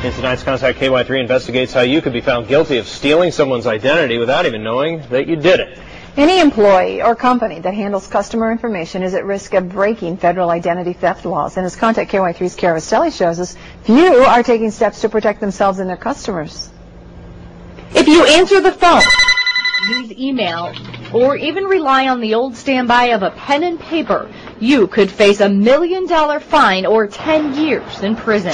In tonight's Contact KY3 investigates how you could be found guilty of stealing someone's identity without even knowing that you did it. Any employee or company that handles customer information is at risk of breaking federal identity theft laws. And as Contact KY3's Kara Rastelli shows us, few are taking steps to protect themselves and their customers. If you answer the phone, use email, or even rely on the old standby of a pen and paper, you could face $1 million fine or 10 years in prison.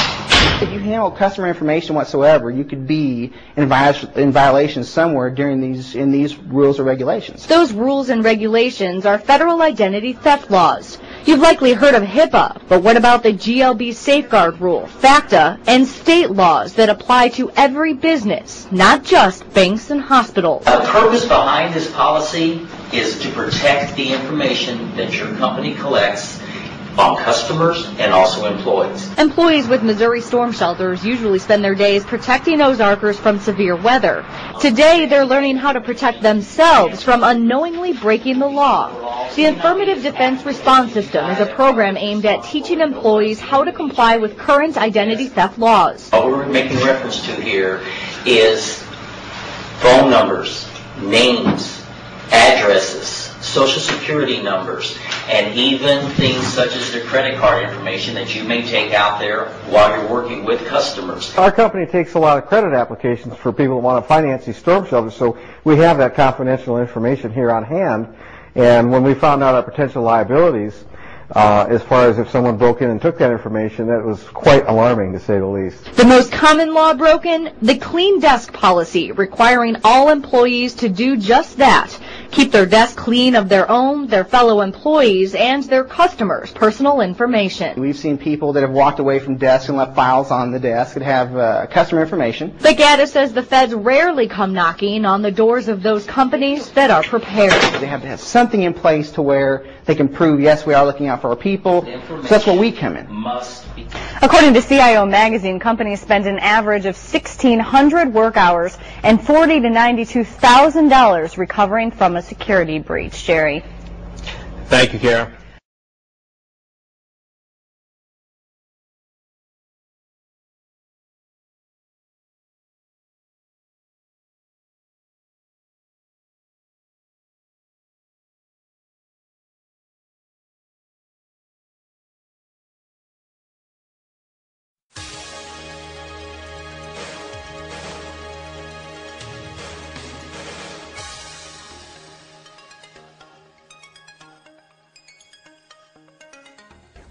If you handle customer information whatsoever, you could be in violation somewhere in these rules or regulations. Those rules and regulations are federal identity theft laws. You've likely heard of HIPAA, but what about the GLB Safeguard Rule, FACTA, and state laws that apply to every business, not just banks and hospitals? The purpose behind this policy is to protect the information that your company collects on customers and also employees. Employees with Missouri storm shelters usually spend their days protecting Ozarkers from severe weather. Today, they're learning how to protect themselves from unknowingly breaking the law. The Affirmative Defense Response System is a program aimed at teaching employees how to comply with current identity theft laws. What we're making reference to here is phone numbers, names, addresses, social security numbers, and even things such as their credit card information that you may take out there while you're working with customers. Our company takes a lot of credit applications for people that want to finance these storm shelters, so we have that confidential information here on hand. And when we found out our potential liabilities, as far as if someone broke in and took that information, that was quite alarming, to say the least. The most common law broken? The Clean Desk Policy, requiring all employees to do just that. Keep their desk clean of their own, their fellow employees, and their customers' personal information. We've seen people that have walked away from desks and left files on the desk that have customer information. But Gaddis says the feds rarely come knocking on the doors of those companies that are prepared. They have to have something in place to where they can prove, yes, we are looking out for our people. So that's where we come in. According to CIO Magazine, companies spend an average of 1,600 work hours and $40,000 to $92,000 recovering from a security breach. Jerry. Thank you, Kara.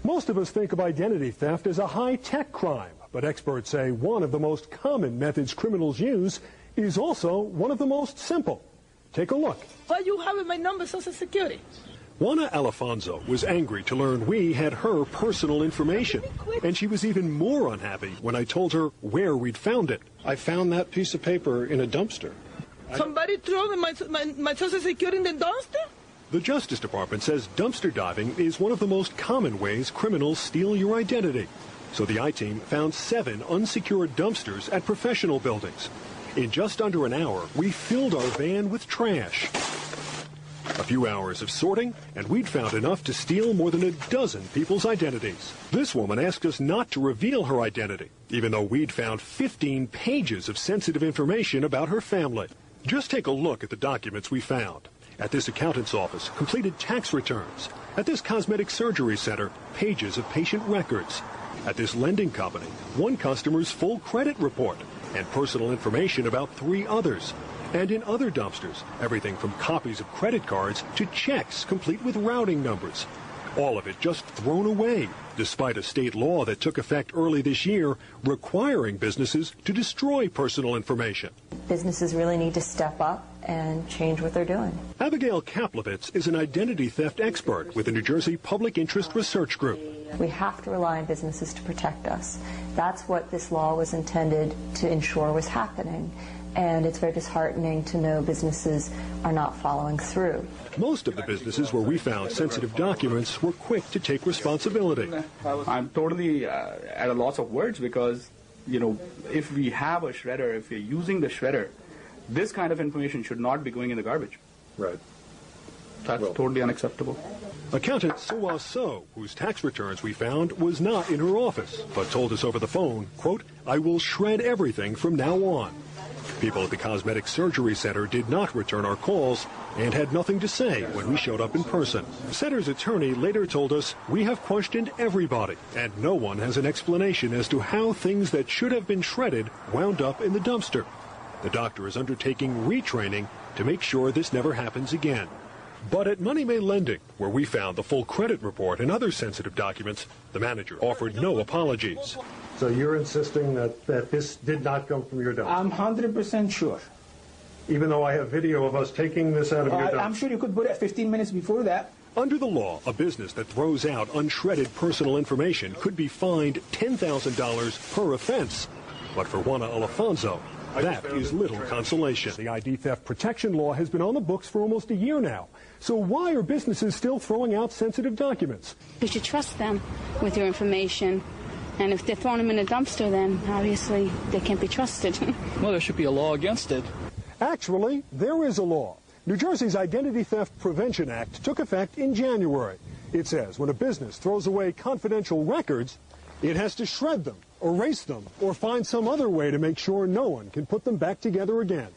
Most of us think of identity theft as a high-tech crime, but experts say one of the most common methods criminals use is also one of the most simple. Take a look. Why you have my number, Social Security? Juana Alfonso was angry to learn we had her personal information, and she was even more unhappy when I told her where we'd found it. I found that piece of paper in a dumpster. Somebody threw my Social Security in the dumpster? The Justice Department says dumpster diving is one of the most common ways criminals steal your identity. So the I-Team found 7 unsecured dumpsters at professional buildings. In just under an hour, we filled our van with trash. A few hours of sorting, and we'd found enough to steal more than a dozen people's identities. This woman asked us not to reveal her identity, even though we'd found 15 pages of sensitive information about her family. Just take a look at the documents we found. At this accountant's office, completed tax returns. At this cosmetic surgery center, pages of patient records. At this lending company, one customer's full credit report and personal information about 3 others. And in other dumpsters, everything from copies of credit cards to checks complete with routing numbers. All of it just thrown away, despite a state law that took effect early this year requiring businesses to destroy personal information. Businesses really need to step up and change what they're doing. Abigail Kaplowitz is an identity theft expert with the New Jersey Public Interest Research Group. We have to rely on businesses to protect us. That's what this law was intended to ensure was happening. And it's very disheartening to know businesses are not following through. Most of the businesses where we found sensitive documents were quick to take responsibility. I'm totally at a loss of words because, you know, if we have a shredder, if we're using the shredder, this kind of information should not be going in the garbage. Right. That's totally unacceptable. Accountant Suwa So, whose tax returns we found, was not in her office, but told us over the phone, quote, "I will shred everything from now on." People at the Cosmetic Surgery Center did not return our calls and had nothing to say when we showed up in person. The center's attorney later told us, "We have questioned everybody, and no one has an explanation as to how things that should have been shredded wound up in the dumpster." The doctor is undertaking retraining to make sure this never happens again. But at Money May Lending, where we found the full credit report and other sensitive documents, the manager offered no apologies. So you're insisting that this did not come from your dumpster? I'm 100% sure. Even though I have video of us taking this out of your dumpster? I'm sure you could put it 15 minutes before that. Under the law, a business that throws out unshredded personal information could be fined $10,000 per offense. But for Juana Alfonso, that is little consolation. The ID theft protection law has been on the books for almost a year now. So why are businesses still throwing out sensitive documents? You should trust them with your information. And if they're throwing them in a dumpster, then obviously they can't be trusted. Well, there should be a law against it. Actually, there is a law. New Jersey's Identity Theft Prevention Act took effect in January. It says when a business throws away confidential records, it has to shred them, erase them, or find some other way to make sure no one can put them back together again.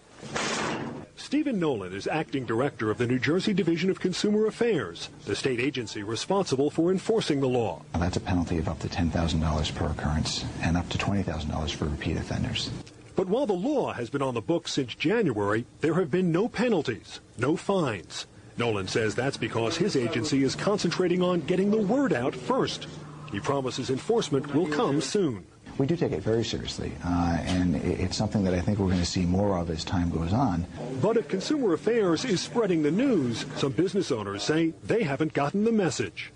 Stephen Nolan is acting director of the New Jersey Division of Consumer Affairs, the state agency responsible for enforcing the law. That's a penalty of up to $10,000 per occurrence and up to $20,000 for repeat offenders. But while the law has been on the books since January, there have been no penalties, no fines. Nolan says that's because his agency is concentrating on getting the word out first. He promises enforcement will come soon. We do take it very seriously, and it's something that I think we're going to see more of as time goes on. But if Consumer Affairs is spreading the news, some business owners say they haven't gotten the message.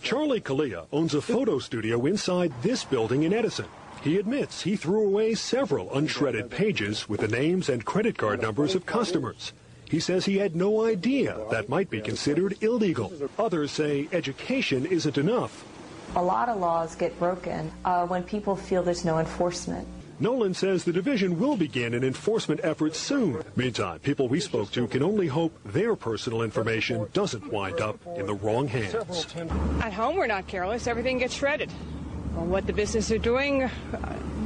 Charlie Kalia owns a photo studio inside this building in Edison. He admits he threw away several unshredded pages with the names and credit card numbers of customers. He says he had no idea that might be considered illegal. Others say education isn't enough. A lot of laws get broken when people feel there's no enforcement. Nolan says the division will begin an enforcement effort soon. Meantime, people we spoke to can only hope their personal information doesn't wind up in the wrong hands. At home, we're not careless. Everything gets shredded. Well, what the businesses are doing,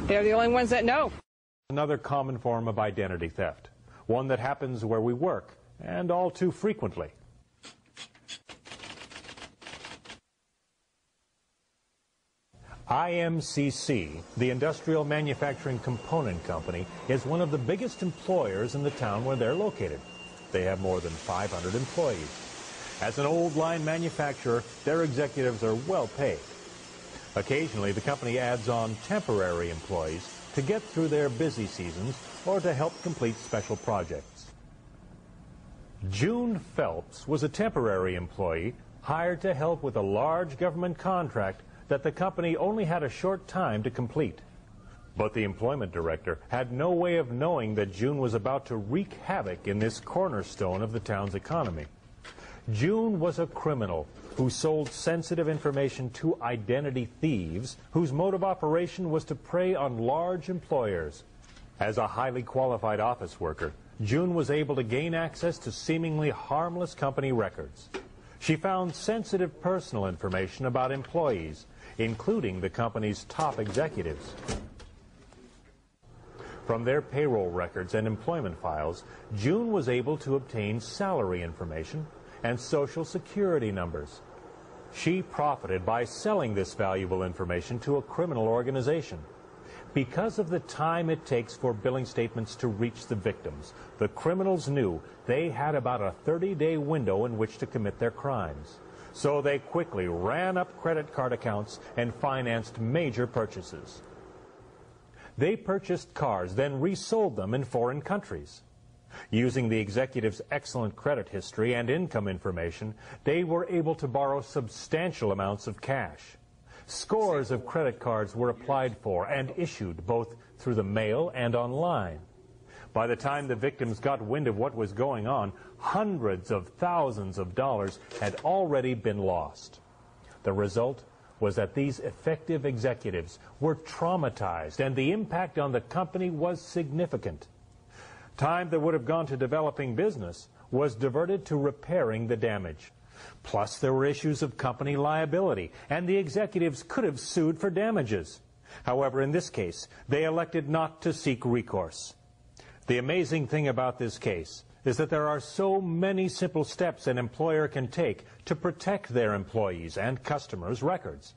they're the only ones that know. Another common form of identity theft, one that happens where we work, and all too frequently. IMCC, the Industrial Manufacturing Component Company, is one of the biggest employers in the town where they're located. They have more than 500 employees. As an old line manufacturer, their executives are well paid. Occasionally, the company adds on temporary employees to get through their busy seasons or to help complete special projects. June Phelps was a temporary employee hired to help with a large government contract that the company only had a short time to complete. But the employment director had no way of knowing that June was about to wreak havoc in this cornerstone of the town's economy. June was a criminal who sold sensitive information to identity thieves whose mode of operation was to prey on large employers. As a highly qualified office worker, June was able to gain access to seemingly harmless company records. She found sensitive personal information about employees, including the company's top executives. From their payroll records and employment files, June was able to obtain salary information and Social Security numbers. She profited by selling this valuable information to a criminal organization. Because of the time it takes for billing statements to reach the victims, the criminals knew they had about a 30-day window in which to commit their crimes. So they quickly ran up credit card accounts and financed major purchases. They purchased cars, then resold them in foreign countries. Using the executive's excellent credit history and income information, they were able to borrow substantial amounts of cash. Scores of credit cards were applied for and issued both through the mail and online. By the time the victims got wind of what was going on, hundreds of thousands of dollars had already been lost. The result was that these effective executives were traumatized, and the impact on the company was significant. Time that would have gone to developing business was diverted to repairing the damage. Plus, there were issues of company liability, and the executives could have sued for damages. However, in this case, they elected not to seek recourse. The amazing thing about this case is that there are so many simple steps an employer can take to protect their employees' and customers' records.